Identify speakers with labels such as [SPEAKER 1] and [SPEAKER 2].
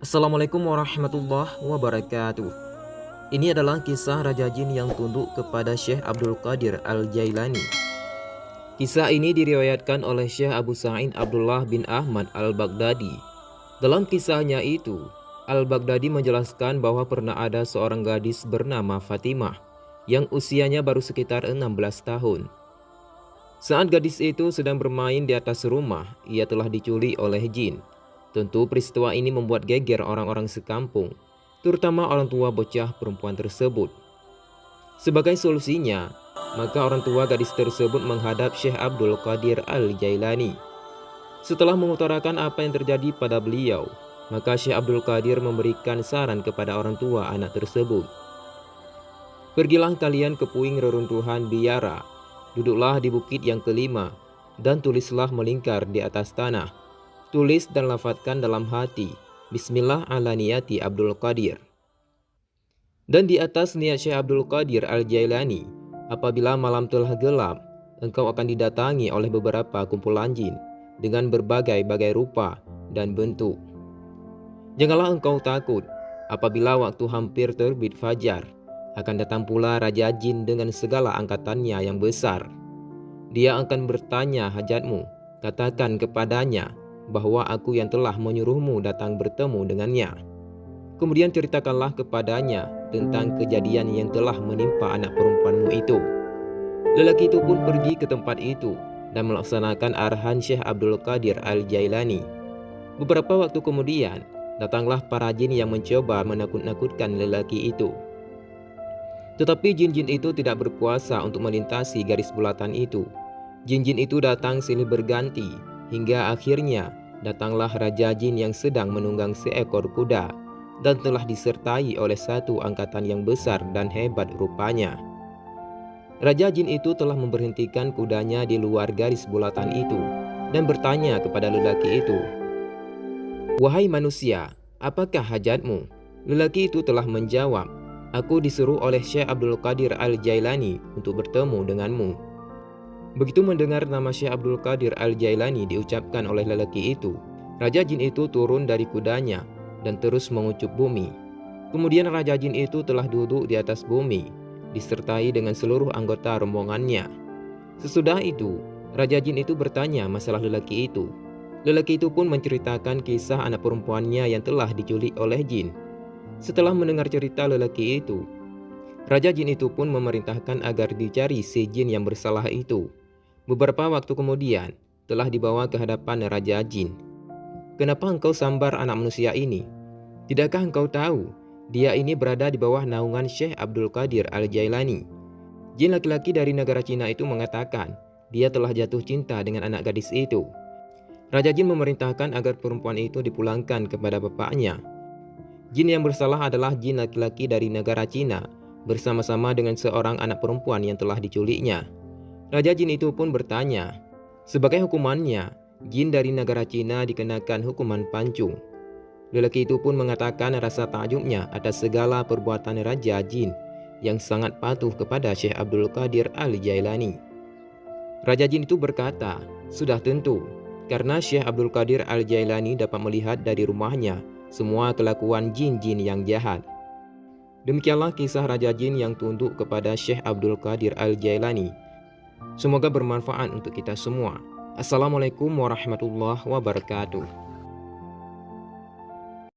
[SPEAKER 1] Assalamualaikum warahmatullahi wabarakatuh. Ini adalah kisah Raja Jin yang tunduk kepada Syekh Abdul Qadir Al-Jailani. Kisah ini diriwayatkan oleh Syekh Abu Sa'id Abdullah bin Ahmad Al-Baghdadi. Dalam kisahnya itu, Al-Baghdadi menjelaskan bahwa pernah ada seorang gadis bernama Fatimah yang usianya baru sekitar 16 tahun. Saat gadis itu sedang bermain di atas rumah, ia telah diculik oleh jin. Tentu peristiwa ini membuat geger orang-orang sekampung, terutama orang tua bocah perempuan tersebut. Sebagai solusinya, maka orang tua gadis tersebut menghadap Syekh Abdul Qadir Al-Jailani. Setelah mengutarakan apa yang terjadi pada beliau, maka Syekh Abdul Qadir memberikan saran kepada orang tua anak tersebut. Pergilah kalian ke puing reruntuhan biara, duduklah di bukit yang kelima, dan tulislah melingkar di atas tanah. Tulis dan lafadzkan dalam hati, Bismillah ala niyati Abdul Qadir. Dan di atas niat Syekh Abdul Qadir Al-Jailani, apabila malam telah gelap, engkau akan didatangi oleh beberapa kumpulan jin dengan berbagai-bagai rupa dan bentuk. Janganlah engkau takut, apabila waktu hampir terbit fajar, akan datang pula Raja Jin dengan segala angkatannya yang besar. Dia akan bertanya hajatmu, katakan kepadanya bahwa aku yang telah menyuruhmu datang bertemu dengannya. Kemudian ceritakanlah kepadanya tentang kejadian yang telah menimpa anak perempuanmu itu. Lelaki itu pun pergi ke tempat itu dan melaksanakan arahan Syekh Abdul Qadir Al-Jailani. Beberapa waktu kemudian, datanglah para jin yang mencoba menakut-nakutkan lelaki itu. Tetapi jin-jin itu tidak berkuasa untuk melintasi garis bulatan itu. Jin-jin itu datang silih berganti, hingga akhirnya datanglah Raja Jin yang sedang menunggang seekor kuda dan telah disertai oleh satu angkatan yang besar dan hebat rupanya. Raja Jin itu telah memberhentikan kudanya di luar garis bulatan itu dan bertanya kepada lelaki itu, "Wahai manusia, apakah hajatmu?" Lelaki itu telah menjawab, "Aku disuruh oleh Syekh Abdul Qadir Al-Jailani untuk bertemu denganmu." Begitu mendengar nama Syekh Abdul Qadir Al-Jailani diucapkan oleh lelaki itu, Raja Jin itu turun dari kudanya dan terus mengucup bumi. Kemudian Raja Jin itu telah duduk di atas bumi, disertai dengan seluruh anggota rombongannya. Sesudah itu, Raja Jin itu bertanya masalah lelaki itu. Lelaki itu pun menceritakan kisah anak perempuannya yang telah diculik oleh jin. Setelah mendengar cerita lelaki itu, Raja Jin itu pun memerintahkan agar dicari si jin yang bersalah itu. Beberapa waktu kemudian, telah dibawa ke hadapan Raja Jin. "Kenapa engkau sambar anak manusia ini? Tidakkah engkau tahu, dia ini berada di bawah naungan Syekh Abdul Qadir Al-Jailani?" Jin laki-laki dari negara Cina itu mengatakan, dia telah jatuh cinta dengan anak gadis itu. Raja Jin memerintahkan agar perempuan itu dipulangkan kepada bapaknya. Jin yang bersalah adalah jin laki-laki dari negara Cina, bersama-sama dengan seorang anak perempuan yang telah diculiknya. Raja Jin itu pun bertanya, sebagai hukumannya, jin dari negara Cina dikenakan hukuman pancung. Lelaki itu pun mengatakan rasa takjubnya atas segala perbuatan Raja Jin yang sangat patuh kepada Syekh Abdul Qadir Al-Jailani. Raja Jin itu berkata, sudah tentu, karena Syekh Abdul Qadir Al-Jailani dapat melihat dari rumahnya semua kelakuan jin-jin yang jahat. Demikianlah kisah Raja Jin yang tunduk kepada Syekh Abdul Qadir Al-Jailani. Semoga bermanfaat untuk kita semua. Assalamualaikum warahmatullahi wabarakatuh.